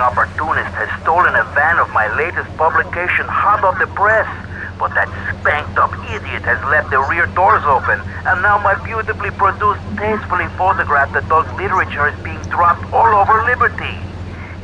Opportunist has stolen a van of my latest publication hot off the press. But that spanked-up idiot has left the rear doors open, and now my beautifully produced, tastefully photographed adult literature is being dropped all over Liberty.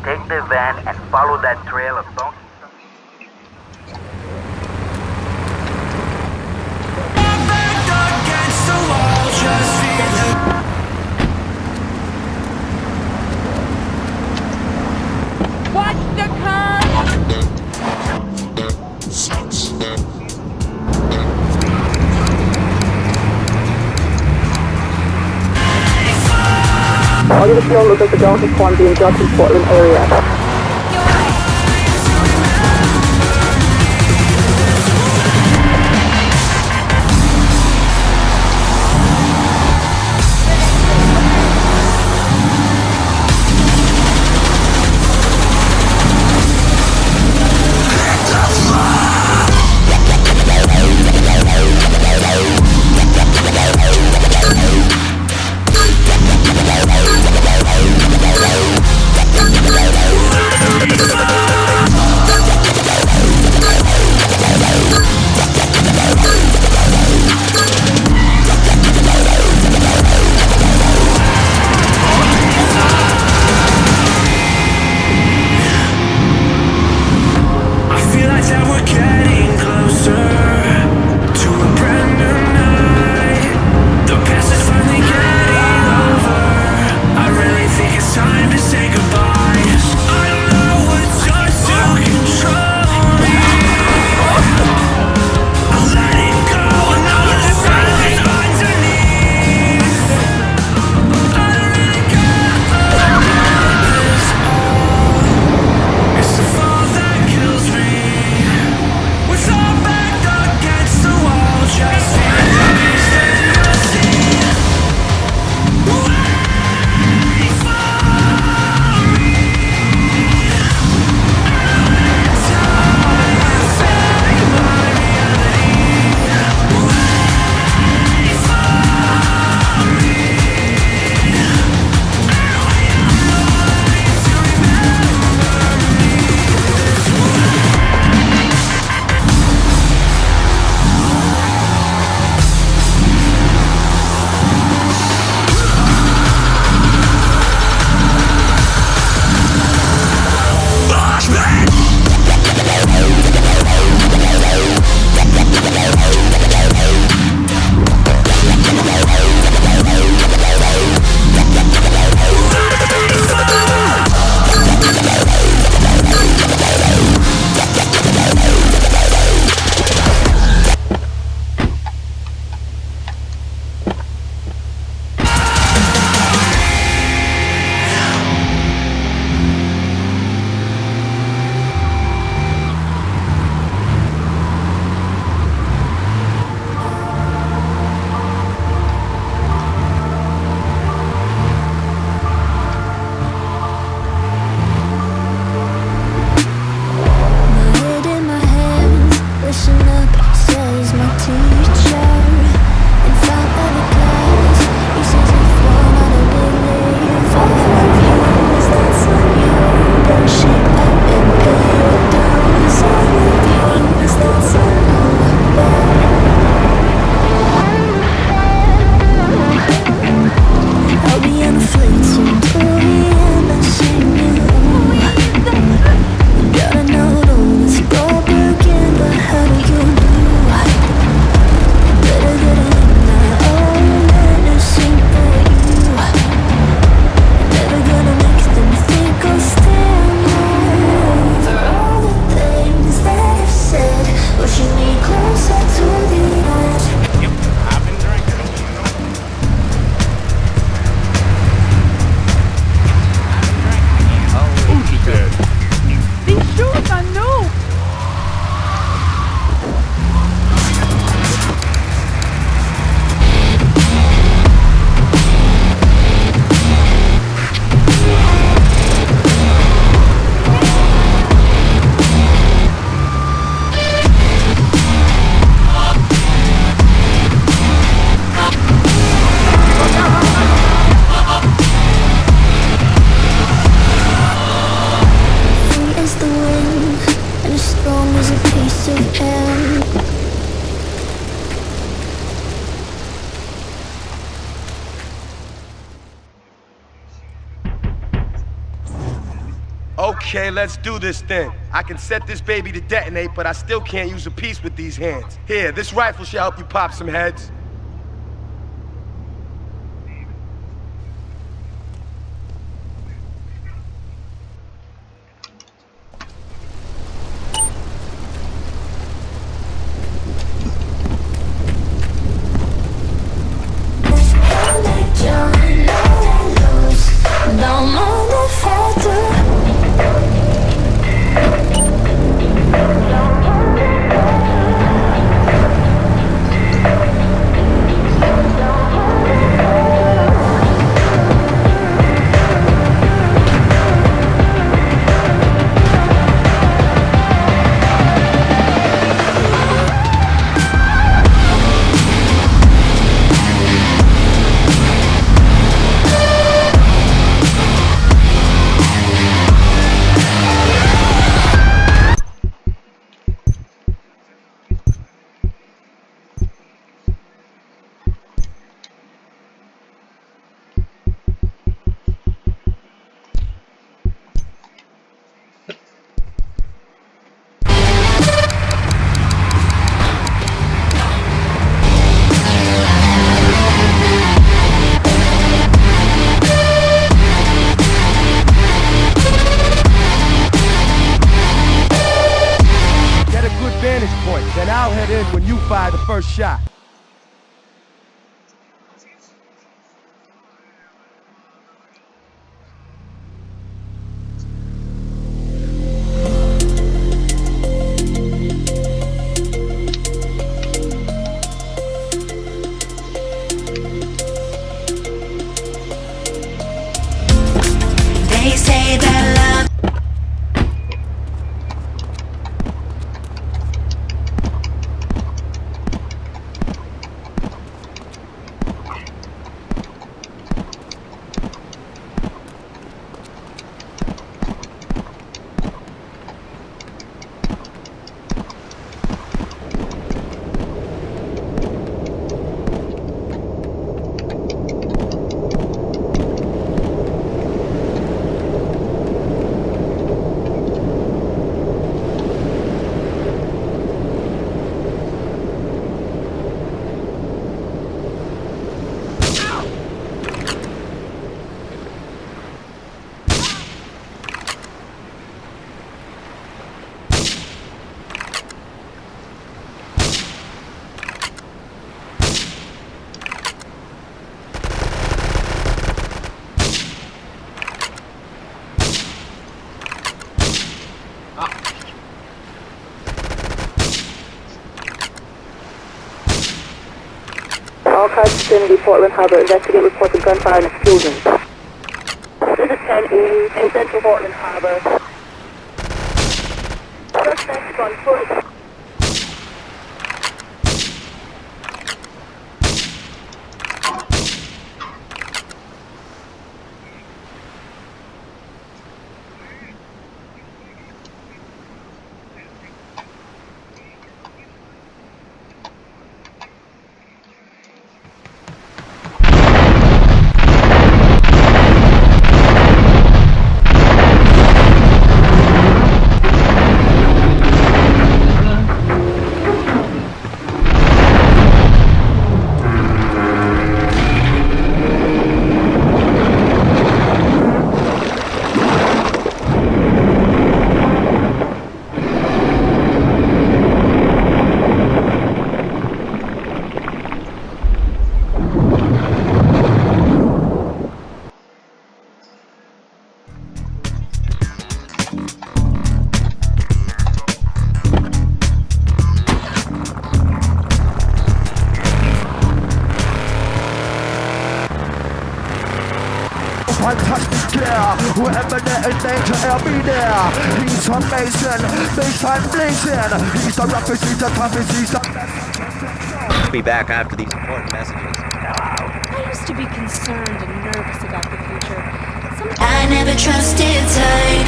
Take the van and follow that trail of donkey. All units know look at the Delta Squad being dropped in Portland area. Okay, let's do this thing. I can set this baby to detonate, but I still can't use a piece with these hands. Here, this rifle should help you pop some heads. Then I'll head in when you fire the first shot. They say that love. All cars vicinity Portland Harbor, investigate reports of gunfire and explosions. This is 1080 in central Portland Harbor. Suspects on foot. Fantastic care, wherever there is danger, I'll be there. He's amazing, baseline blazing. He's the roughest, he's the toughest, he's the... Be back after these important messages. I used to be concerned and nervous about the future. I never trusted sight.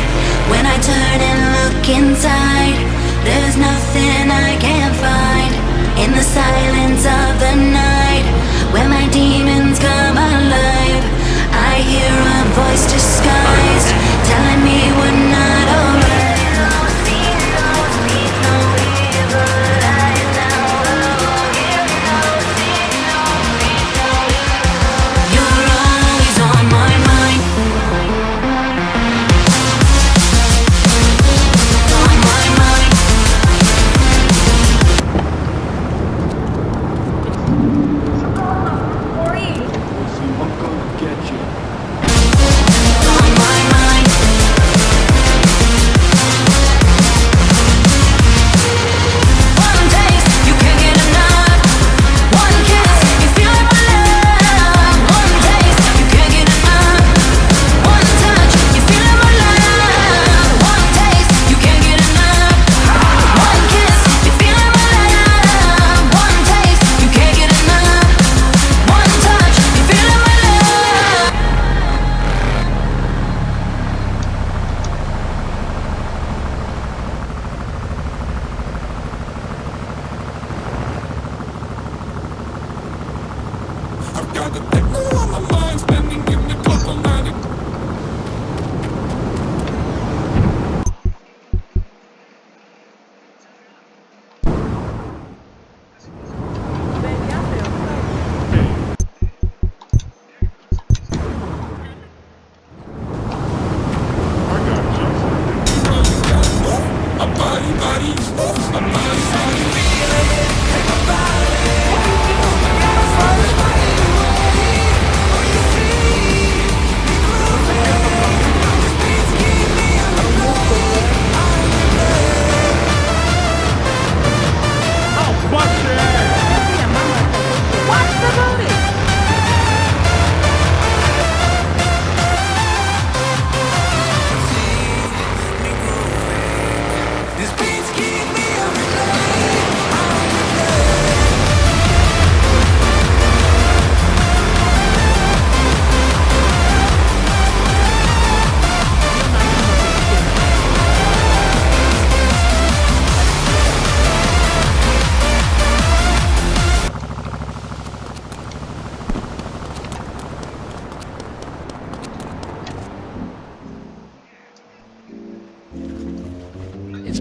When I turn and look inside, there's nothing I can't find. In the silence of the night, where my demons come alive, I hear a voice disguised, telling me we're not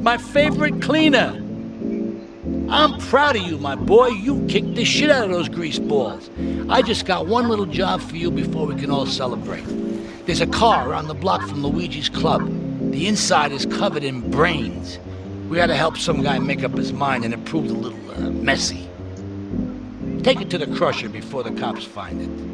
my favorite cleaner. I'm proud of you, my boy. You kicked the shit out of those grease balls. I just got one little job for you before we can all celebrate. There's a car around the block from Luigi's club. The inside is covered in brains. We had to help some guy make up his mind, and it proved a little messy. Take it to the crusher before the cops find it.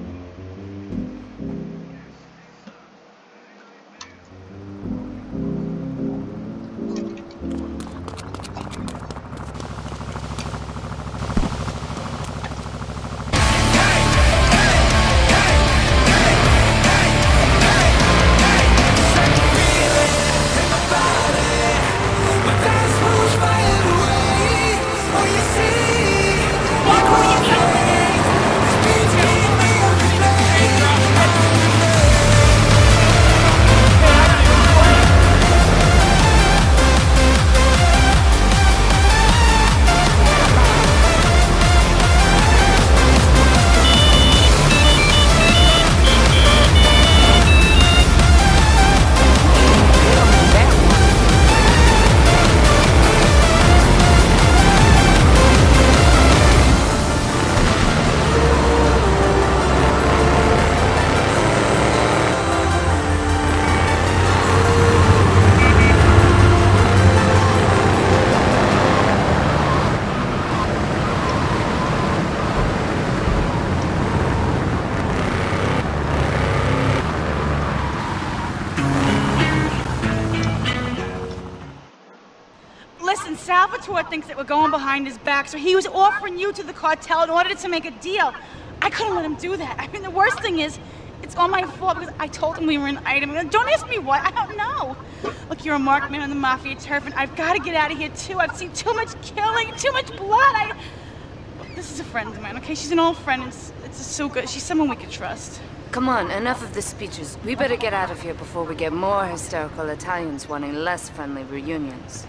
Salvatore thinks that we're going behind his back, so he was offering you to the cartel in order to make a deal. I couldn't let him do that. I mean, the worst thing is, it's all my fault because I told him we were an item. Don't ask me why, I don't know. Look, you're a marked man on the Mafia turf, and I've got to get out of here, too. I've seen too much killing, too much blood. Look, this is a friend of mine, okay? She's an old friend. It's so good. She's someone we can trust. Come on, enough of the speeches. We better get out of here before we get more hysterical Italians wanting less friendly reunions.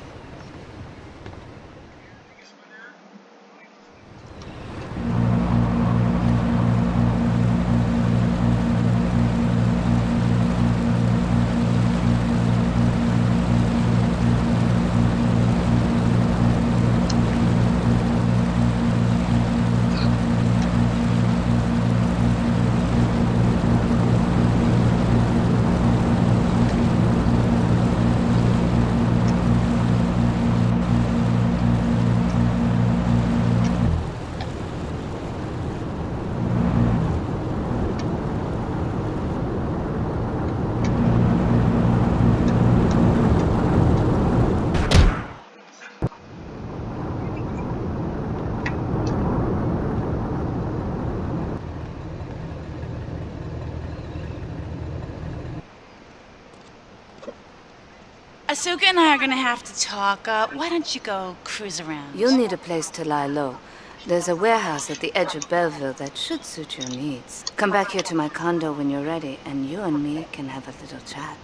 Asuka and I are gonna have to talk. Why don't you go cruise around? You'll need a place to lie low. There's a warehouse at the edge of Belleville that should suit your needs. Come back here to my condo when you're ready, and you and me can have a little chat.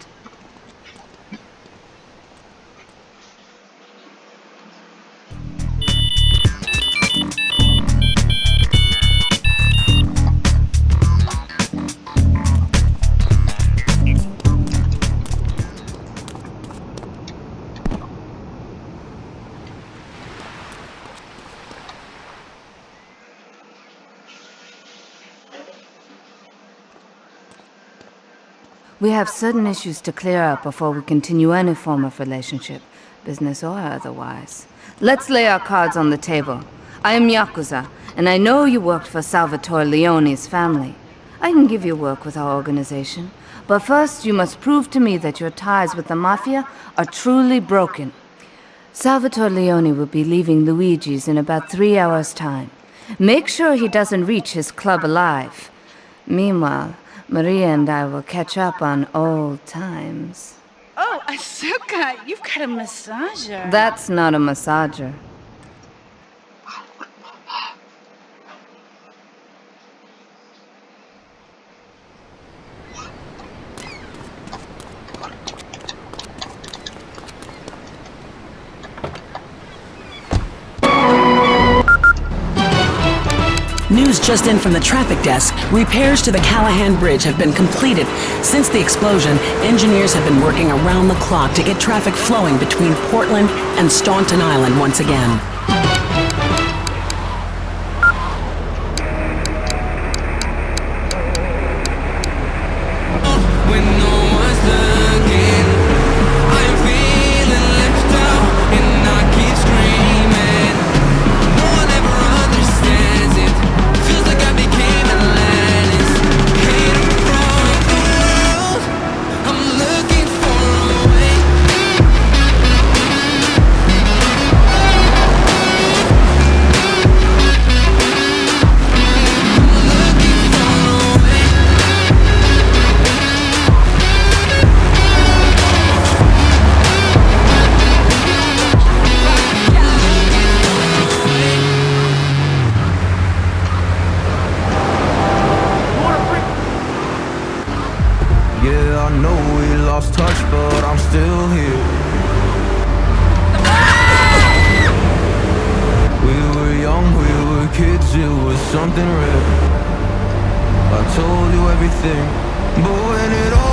We have certain issues to clear up before we continue any form of relationship, business or otherwise. Let's lay our cards on the table. I am Yakuza, and I know you worked for Salvatore Leone's family. I can give you work with our organization, but first you must prove to me that your ties with the Mafia are truly broken. Salvatore Leone will be leaving Luigi's in about 3 hours' time. Make sure he doesn't reach his club alive. Meanwhile, Maria and I will catch up on old times. Oh, Asuka, you've got a massager. That's not a massager. News just in from the traffic desk. Repairs to the Callahan Bridge have been completed. Since the explosion, engineers have been working around the clock to get traffic flowing between Portland and Staunton Island once again. Something real. I told you everything, but when it all